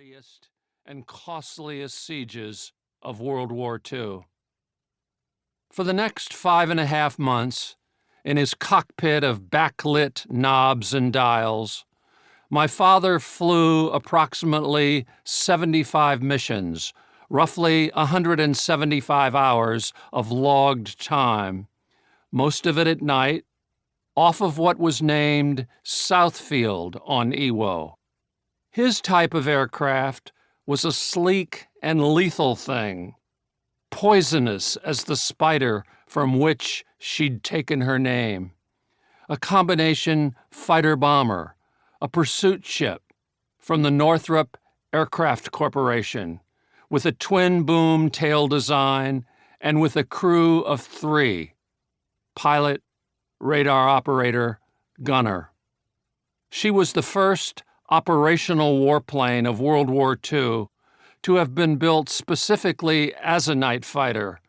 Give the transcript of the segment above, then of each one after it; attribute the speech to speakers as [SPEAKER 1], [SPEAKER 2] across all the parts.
[SPEAKER 1] bloodiest and costliest sieges of World War II. For the next 5.5 months, in his cockpit of backlit knobs and dials, my father flew approximately 75 missions, roughly 175 hours of logged time, most of it at night, off of what was named Southfield on Iwo. His type of aircraft was a sleek and lethal thing, poisonous as the spider from which she'd taken her name, a combination fighter-bomber, a pursuit ship from the Northrop Aircraft Corporation, with a twin-boom tail design and with a crew of 3, pilot, radar operator, gunner. She was the first operational warplane of World War II to have been built specifically as a night fighter,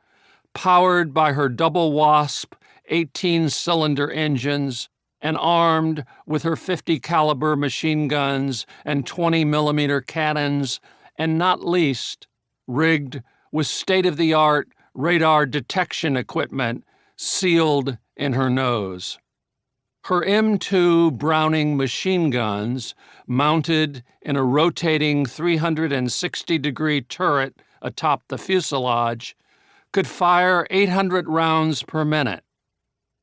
[SPEAKER 1] powered by her double Wasp 18-cylinder engines and armed with her 50 caliber machine guns and 20-millimeter cannons, and not least, rigged with state-of-the-art radar detection equipment sealed in her nose. Her M2 Browning machine guns, mounted in a rotating 360-degree turret atop the fuselage, could fire 800 rounds per minute,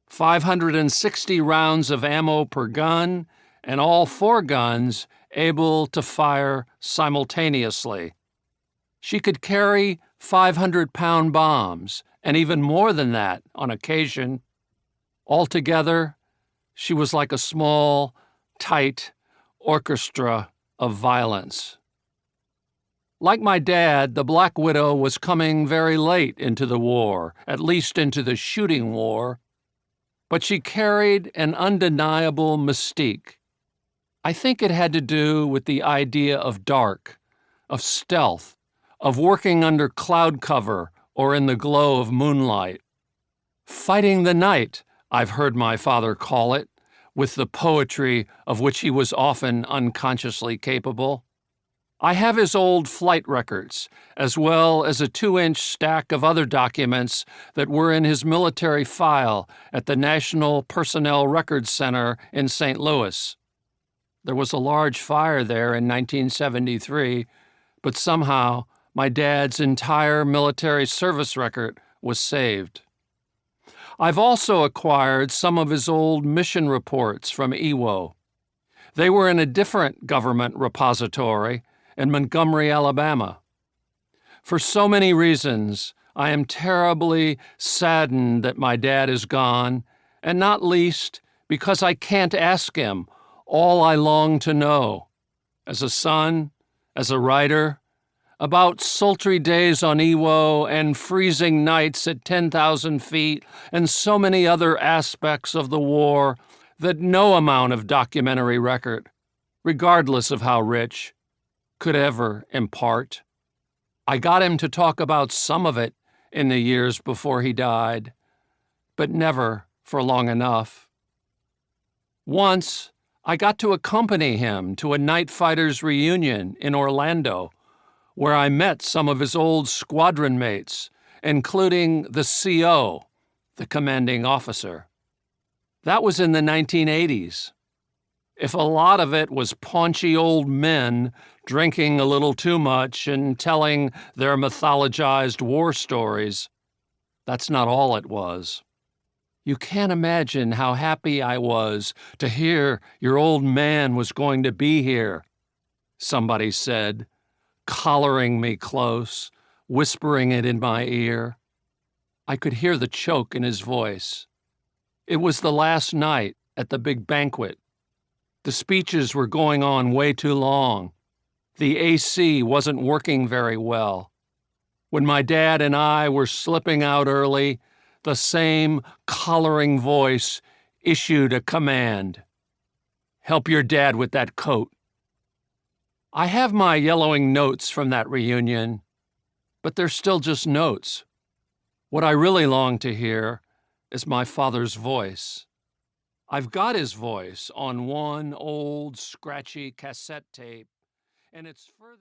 [SPEAKER 1] 560 rounds of ammo per gun, and all 4 guns able to fire simultaneously. She could carry 500-pound bombs, and even more than that on occasion. Altogether, she was like a small, tight orchestra of violence. Like my dad, the Black Widow was coming very late into the war, at least into the shooting war, but she carried an undeniable mystique. I think it had to do with the idea of dark, of stealth, of working under cloud cover or in the glow of moonlight. Fighting the night, I've heard my father call it, with the poetry of which he was often unconsciously capable. I have his old flight records, as well as a 2-inch stack of other documents that were in his military file at the National Personnel Records Center in St. Louis. There was a large fire there in 1973, but somehow my dad's entire military service record was saved. I've also acquired some of his old mission reports from Iwo. They were in a different government repository in Montgomery, Alabama. For so many reasons, I am terribly saddened that my dad is gone, and not least because I can't ask him all I long to know, as a son, as a writer, about sultry days on Iwo and freezing nights at 10,000 feet and so many other aspects of the war that no amount of documentary record, regardless of how rich, could ever impart. I got him to talk about some of it in the years before he died, but never for long enough. Once, I got to accompany him to a night fighters reunion in Orlando, where I met some of his old squadron mates, including the CO, the commanding officer. That was in the 1980s. If a lot of it was paunchy old men drinking a little too much and telling their mythologized war stories, that's not all it was. You can't imagine how happy I was to hear your old man was going to be here, somebody said, collaring me close, whispering it in my ear. I could hear the choke in his voice. It was the last night at the big banquet. The speeches were going on way too long. The AC wasn't working very well. When my dad and I were slipping out early, the same collaring voice issued a command. "Help your dad with that coat." I have my yellowing notes from that reunion, but they're still just notes. What I really long to hear is my father's voice. I've got his voice on one old, scratchy cassette tape, and it's further...